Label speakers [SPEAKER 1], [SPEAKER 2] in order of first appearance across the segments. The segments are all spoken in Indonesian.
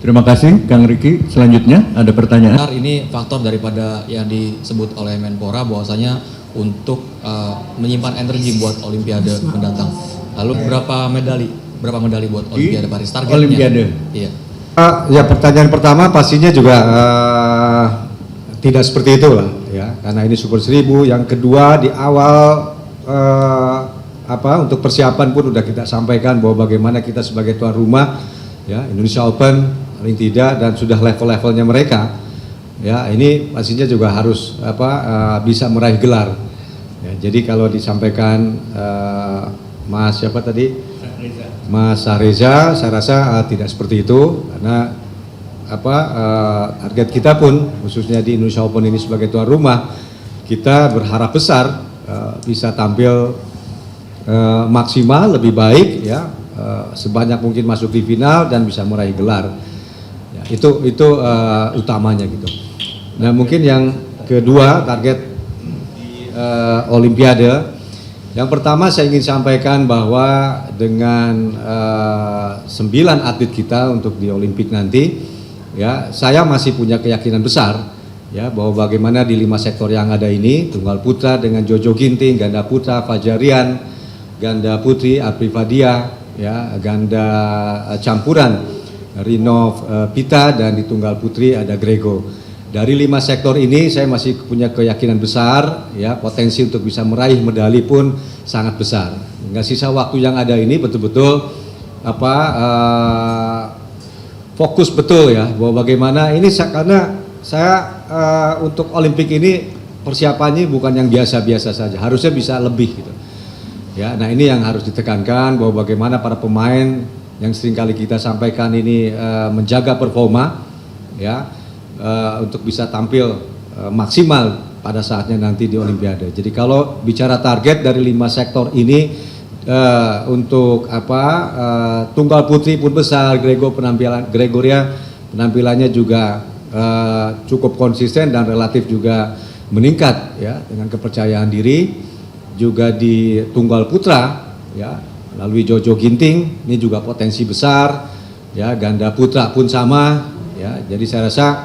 [SPEAKER 1] Terima kasih, Kang Riki. Selanjutnya ada pertanyaan.
[SPEAKER 2] Ini faktor daripada yang disebut oleh Menpora bahwasanya untuk menyimpan energi buat Olimpiade mendatang. Lalu berapa medali buat Olimpiade Paris targetnya?
[SPEAKER 1] Olimpiade.
[SPEAKER 2] Iya.
[SPEAKER 3] Ya, pertanyaan pertama pastinya juga tidak seperti itu lah, ya, karena ini Super 1000. Yang kedua, di awal untuk persiapan pun udah kita sampaikan bahwa bagaimana kita sebagai tuan rumah, ya, Indonesia Open paling tidak, dan sudah level-levelnya mereka, ya, ini pastinya juga harus bisa meraih gelar. Ya, jadi kalau disampaikan Mas siapa tadi? Mas Reza, saya rasa tidak seperti itu, karena target kita pun khususnya di Indonesia Open ini sebagai tuan rumah, kita berharap besar bisa tampil maksimal, lebih baik, ya, sebanyak mungkin masuk di final dan bisa meraih gelar. Ya, itu utamanya gitu. Nah, mungkin yang kedua target di Olimpiade, yang pertama saya ingin sampaikan bahwa dengan 9 atlet kita untuk di Olimpik nanti, ya, saya masih punya keyakinan besar, ya, bahwa bagaimana di 5 sektor yang ada ini, tunggal putra dengan Jojo Ginting, ganda putra Fajarian, ganda putri Apri Fadia, ya, ganda campuran Rinov Pita, dan di tunggal putri ada Grego. Dari 5 sektor ini saya masih punya keyakinan besar, ya, potensi untuk bisa meraih medali pun sangat besar. Hingga sisa waktu yang ada ini betul-betul fokus betul, ya, bahwa bagaimana ini, karena saya untuk Olimpik ini persiapannya bukan yang biasa-biasa saja, harusnya bisa lebih gitu. Ya, nah ini yang harus ditekankan, bahwa bagaimana para pemain yang seringkali kita sampaikan ini menjaga performa, ya, untuk bisa tampil maksimal pada saatnya nanti di Olimpiade. Jadi kalau bicara target dari 5 sektor ini, untuk tunggal putri pun besar, Gregoria penampilannya juga cukup konsisten dan relatif juga meningkat, ya, dengan kepercayaan diri. Juga di tunggal putra, ya, melalui Jojo Ginting ini juga potensi besar, ya, ganda putra pun sama, ya. Jadi saya rasa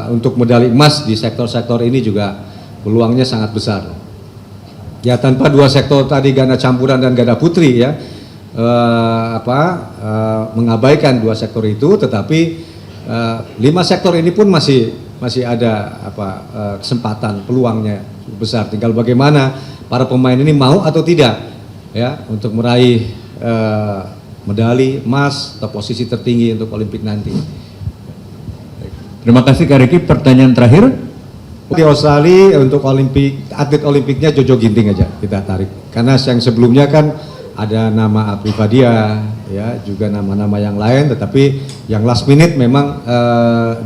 [SPEAKER 3] untuk medali emas di sektor-sektor ini juga peluangnya sangat besar. Ya, tanpa 2 sektor tadi, ganda campuran dan ganda putri, ya, mengabaikan 2 sektor itu, tetapi 5 sektor ini pun masih ada kesempatan, peluangnya besar. Tinggal bagaimana para pemain ini mau atau tidak, ya, untuk meraih medali emas atau posisi tertinggi untuk Olimpik nanti.
[SPEAKER 1] Terima kasih, Kak Riki. Pertanyaan terakhir.
[SPEAKER 3] Di Australia untuk atlet Olimpiknya Jojo Ginting aja kita tarik, karena yang sebelumnya kan ada nama Apri Fadia, ya, juga nama-nama yang lain, tetapi yang last minute memang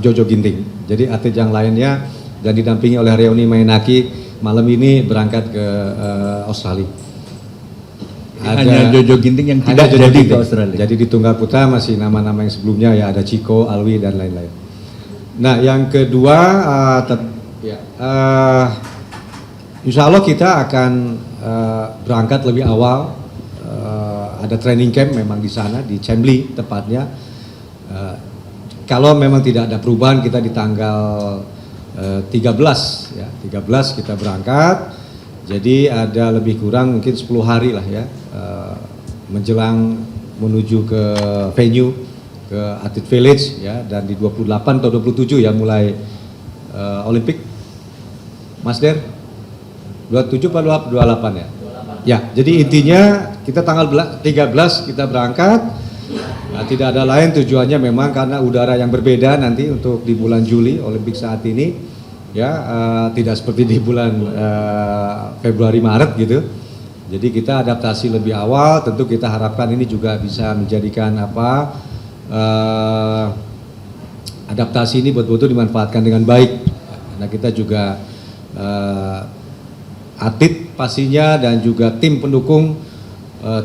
[SPEAKER 3] Jojo Ginting. Jadi atlet yang lainnya, dan didampingi oleh Reoni Mainaki, malam ini berangkat ke Australia.
[SPEAKER 1] Hanya Jojo Ginting yang tidak jadi ke Australia.
[SPEAKER 3] Jadi di tunggal putra masih nama-nama yang sebelumnya, ya, ada Chico, Alwi, dan lain-lain. Nah, yang kedua, insya Allah kita akan berangkat lebih awal. Ada training camp memang di sana, di Chembly tepatnya. Kalau memang tidak ada perubahan, kita di tanggal 13, ya, 13 kita berangkat. Jadi ada lebih kurang mungkin 10 hari lah, ya, menjelang menuju ke venue, ke Atlet Village, ya, dan di 28 atau 27 ya mulai Olimpik. Mas Der, 27 atau 28 ya? Ya, jadi intinya kita tanggal 13 kita berangkat. Nah, tidak ada lain tujuannya memang karena udara yang berbeda nanti untuk di bulan Juli Olimpik saat ini, ya, tidak seperti di bulan Februari Maret gitu. Jadi kita adaptasi lebih awal. Tentu kita harapkan ini juga bisa menjadikan adaptasi ini betul-betul dimanfaatkan dengan baik. Karena kita juga atlet pastinya dan juga tim pendukung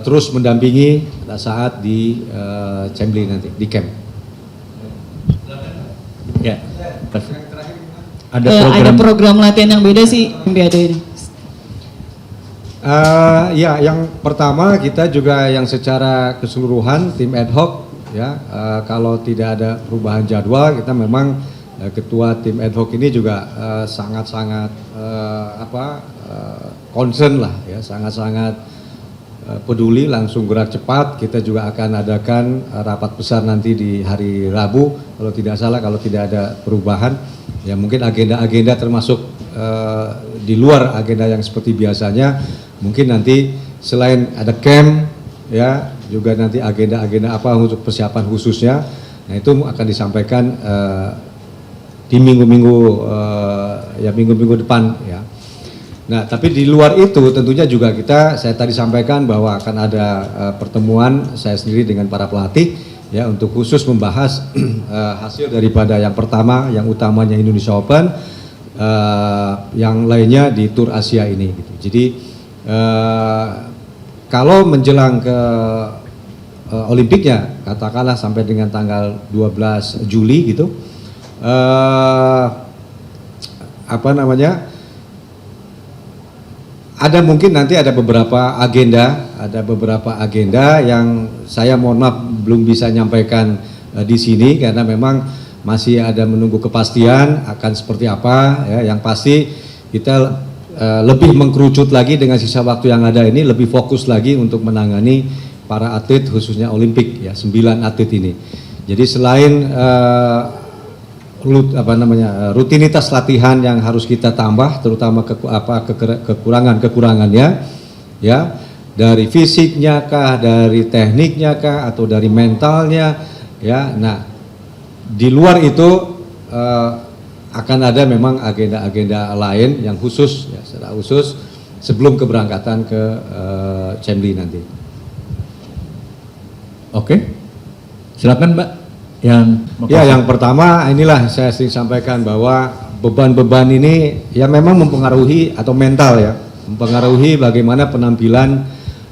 [SPEAKER 3] terus mendampingi pada saat di Chembly nanti di camp.
[SPEAKER 1] Ya,
[SPEAKER 4] ada program latihan yang beda sih Olimpiade ini.
[SPEAKER 3] Ya, yang pertama kita juga yang secara keseluruhan tim ad hoc ya. Kalau tidak ada perubahan jadwal, kita memang ketua tim ad hoc ini juga sangat-sangat concern lah ya, sangat-sangat peduli, langsung gerak cepat. Kita juga akan adakan rapat besar nanti di hari Rabu kalau tidak salah, kalau tidak ada perubahan ya, mungkin agenda-agenda termasuk di luar agenda yang seperti biasanya, mungkin nanti selain ada camp ya, juga nanti agenda-agenda apa untuk persiapan khususnya, nah itu akan disampaikan di minggu-minggu depan ya. Nah, tapi di luar itu tentunya juga saya tadi sampaikan bahwa akan ada pertemuan saya sendiri dengan para pelatih ya, untuk khusus membahas hasil daripada yang pertama, yang utamanya Indonesia Open, yang lainnya di Tour Asia ini gitu. Jadi kalau menjelang ke Olimpiknya, katakanlah sampai dengan tanggal 12 Juli gitu, ada mungkin nanti ada beberapa agenda yang saya mohon maaf belum bisa nyampaikan di sini karena memang masih ada menunggu kepastian akan seperti apa ya. Yang pasti kita lebih mengkerucut lagi dengan sisa waktu yang ada ini, lebih fokus lagi untuk menangani para atlet khususnya Olimpik ya, 9 atlet ini. Jadi selain rutinitas latihan yang harus kita tambah, terutama kekurangannya ya, dari fisiknya kah, dari tekniknya kah, atau dari mentalnya ya. Nah, di luar itu akan ada memang agenda-agenda lain yang khusus ya, secara khusus sebelum keberangkatan ke Chemli nanti.
[SPEAKER 1] Oke, silakan Mbak.
[SPEAKER 3] Yang pertama inilah saya sering sampaikan bahwa beban-beban ini ya memang mempengaruhi atau mental ya, mempengaruhi bagaimana penampilan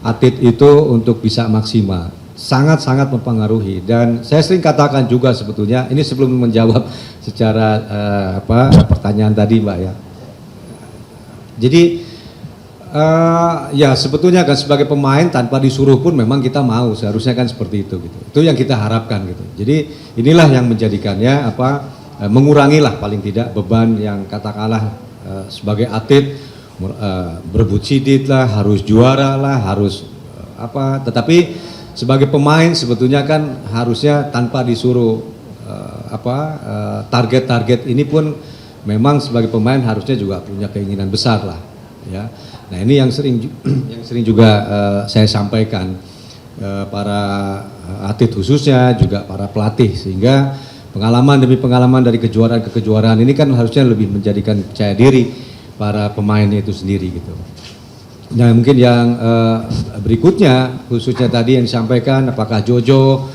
[SPEAKER 3] atlet itu untuk bisa maksimal, sangat-sangat mempengaruhi. Dan saya sering katakan juga sebetulnya ini sebelum menjawab secara pertanyaan tadi Mbak ya. Jadi ya sebetulnya kan sebagai pemain tanpa disuruh pun memang kita mau, seharusnya kan seperti itu gitu. Itu yang kita harapkan gitu. Jadi inilah yang menjadikannya mengurangilah paling tidak beban yang katakanlah sebagai atlet berebut sidit lah, harus juara lah, harus tetapi sebagai pemain sebetulnya kan harusnya tanpa disuruh target-target ini pun memang sebagai pemain harusnya juga punya keinginan besar lah ya. Nah, ini yang sering juga saya sampaikan para atlet khususnya juga para pelatih, sehingga pengalaman demi pengalaman dari kejuaraan ke kejuaraan ini kan harusnya lebih menjadikan percaya diri para pemainnya itu sendiri gitu. Nah, mungkin yang berikutnya khususnya tadi yang disampaikan apakah Jojo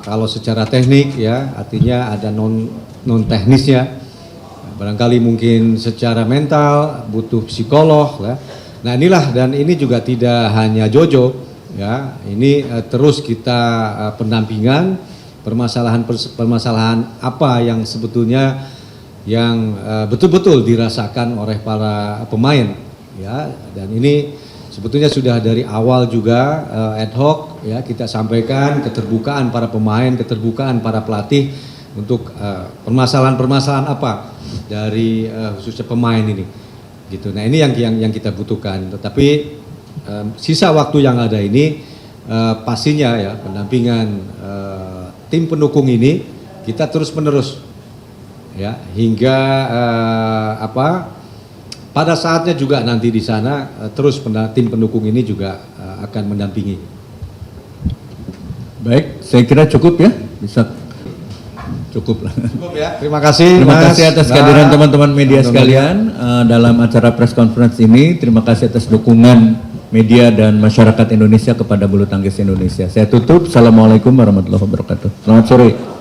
[SPEAKER 3] kalau secara teknik ya, artinya ada non teknisnya. Barangkali mungkin secara mental butuh psikolog ya. Nah, inilah, dan ini juga tidak hanya Jojo ya, ini terus kita pendampingan permasalahan apa yang sebetulnya yang betul-betul dirasakan oleh para pemain ya. Dan ini sebetulnya sudah dari awal juga ad hoc ya kita sampaikan keterbukaan para pemain, keterbukaan para pelatih untuk permasalahan-permasalahan apa dari khususnya pemain ini gitu. Nah, ini yang kita butuhkan. Tetapi sisa waktu yang ada ini pastinya ya pendampingan tim pendukung ini kita terus menerus ya hingga pada saatnya juga nanti di sana terus tim pendukung ini juga akan mendampingi.
[SPEAKER 1] Baik, saya kira cukup ya, bisa cukup lah.
[SPEAKER 3] Cukup ya. Terima kasih.
[SPEAKER 1] Terima kasih atas kehadiran teman-teman media sekalian dalam acara press conference ini. Terima kasih atas dukungan media dan masyarakat Indonesia kepada bulu tangkis Indonesia. Saya tutup. Assalamualaikum warahmatullahi wabarakatuh. Selamat sore.